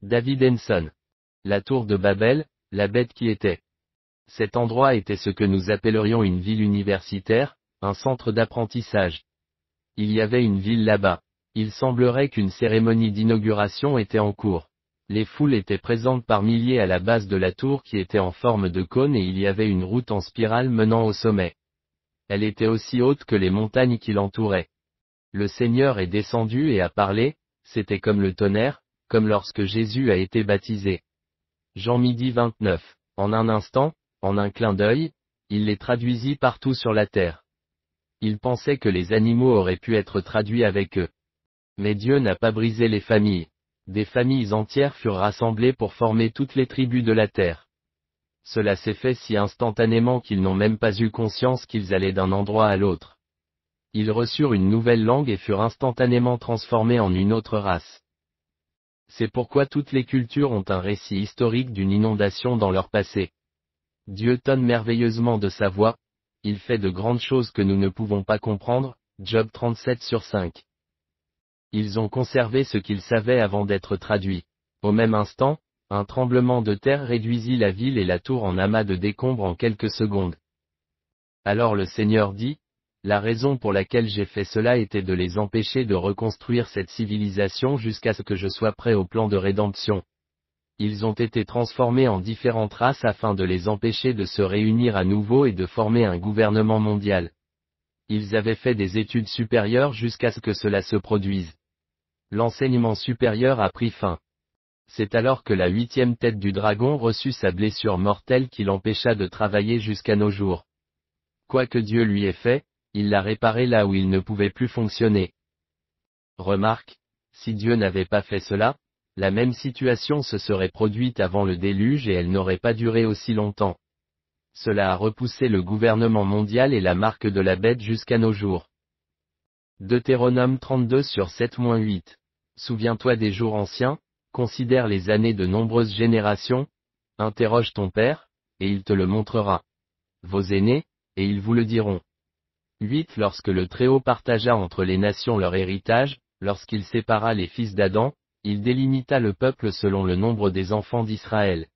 David Henson. La tour de Babel, la bête qui était. Cet endroit était ce que nous appellerions une ville universitaire, un centre d'apprentissage. Il y avait une ville là-bas. Il semblerait qu'une cérémonie d'inauguration était en cours. Les foules étaient présentes par milliers à la base de la tour qui était en forme de cône et il y avait une route en spirale menant au sommet. Elle était aussi haute que les montagnes qui l'entouraient. Le Seigneur est descendu et a parlé, c'était comme le tonnerre, comme lorsque Jésus a été baptisé. Jean midi 29. En un instant, en un clin d'œil, il les traduisit partout sur la terre. Il pensait que les animaux auraient pu être traduits avec eux. Mais Dieu n'a pas brisé les familles. Des familles entières furent rassemblées pour former toutes les tribus de la terre. Cela s'est fait si instantanément qu'ils n'ont même pas eu conscience qu'ils allaient d'un endroit à l'autre. Ils reçurent une nouvelle langue et furent instantanément transformés en une autre race. C'est pourquoi toutes les cultures ont un récit historique d'une inondation dans leur passé. Dieu tonne merveilleusement de sa voix, il fait de grandes choses que nous ne pouvons pas comprendre, Job 37/5. Ils ont conservé ce qu'ils savaient avant d'être traduits. Au même instant, un tremblement de terre réduisit la ville et la tour en amas de décombres en quelques secondes. Alors le Seigneur dit, la raison pour laquelle j'ai fait cela était de les empêcher de reconstruire cette civilisation jusqu'à ce que je sois prêt au plan de rédemption. Ils ont été transformés en différentes races afin de les empêcher de se réunir à nouveau et de former un gouvernement mondial. Ils avaient fait des études supérieures jusqu'à ce que cela se produise. L'enseignement supérieur a pris fin. C'est alors que la 8e tête du dragon reçut sa blessure mortelle qui l'empêcha de travailler jusqu'à nos jours. Quoi que Dieu lui ait fait, il l'a réparé là où il ne pouvait plus fonctionner. Remarque, si Dieu n'avait pas fait cela, la même situation se serait produite avant le déluge et elle n'aurait pas duré aussi longtemps. Cela a repoussé le gouvernement mondial et la marque de la bête jusqu'à nos jours. Deutéronome 32/7-8. Souviens-toi des jours anciens, considère les années de nombreuses générations, interroge ton père, et il te le montrera. Vos aînés, et ils vous le diront. 8. Lorsque le Très-Haut partagea entre les nations leur héritage, lorsqu'il sépara les fils d'Adam, il délimita le peuple selon le nombre des enfants d'Israël.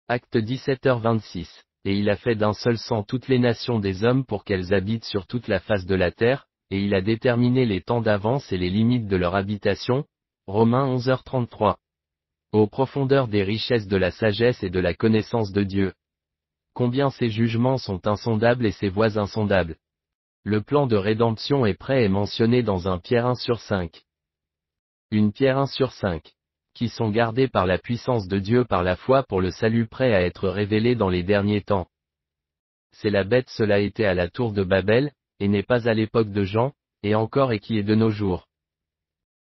Acte 17h26. Et il a fait d'un seul sang toutes les nations des hommes pour qu'elles habitent sur toute la face de la terre, et il a déterminé les temps d'avance et les limites de leur habitation. Romains 11h33. Aux profondeurs des richesses de la sagesse et de la connaissance de Dieu. Combien ses jugements sont insondables et ses voies insondables. Le plan de rédemption est prêt et mentionné dans 1 Pierre 1/5. Une Pierre 1/5. Qui sont gardés par la puissance de Dieu par la foi pour le salut prêt à être révélé dans les derniers temps. C'est la bête cela était à la tour de Babel, et n'est pas à l'époque de Jean, et encore et qui est de nos jours.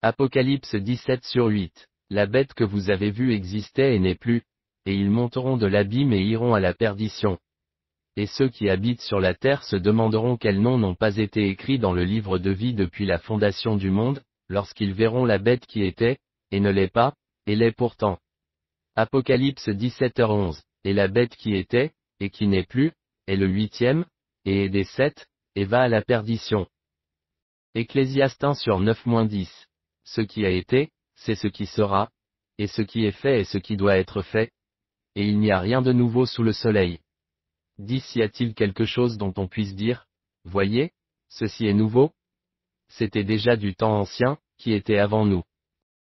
Apocalypse 17/8. La bête que vous avez vue existait et n'est plus, et ils monteront de l'abîme et iront à la perdition. Et ceux qui habitent sur la terre se demanderont quels noms n'ont pas été écrits dans le livre de vie depuis la fondation du monde, lorsqu'ils verront la bête qui était, et ne l'est pas, et l'est pourtant. Apocalypse 17h11. Et la bête qui était, et qui n'est plus, est le 8e, et est des 7, et va à la perdition. Ecclésiaste 1/9-10. Ce qui a été, c'est ce qui sera, et ce qui est fait est ce qui doit être fait, et il n'y a rien de nouveau sous le soleil. 10. Y a-t-il quelque chose dont on puisse dire, voyez, ceci est nouveau? C'était déjà du temps ancien, qui était avant nous.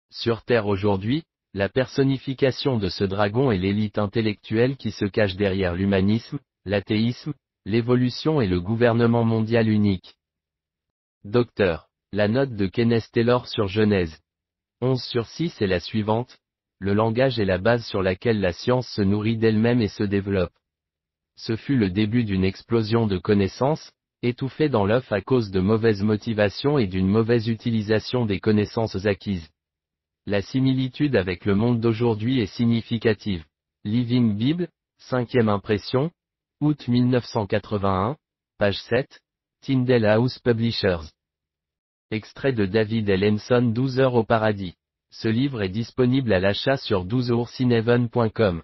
Sur Terre aujourd'hui, la personnification de ce dragon est l'élite intellectuelle qui se cache derrière l'humanisme, l'athéisme, l'évolution et le gouvernement mondial unique. Docteur. La note de Kenneth Taylor sur Genèse 11/6 est la suivante, le langage est la base sur laquelle la science se nourrit d'elle-même et se développe. Ce fut le début d'une explosion de connaissances, étouffée dans l'œuf à cause de mauvaises motivations et d'une mauvaise utilisation des connaissances acquises. La similitude avec le monde d'aujourd'hui est significative. Living Bible, 5e impression, août 1981, page 7, Tyndale House Publishers. Extrait de David L. Henson 12 heures au paradis. Ce livre est disponible à l'achat sur 12ourscineven.com.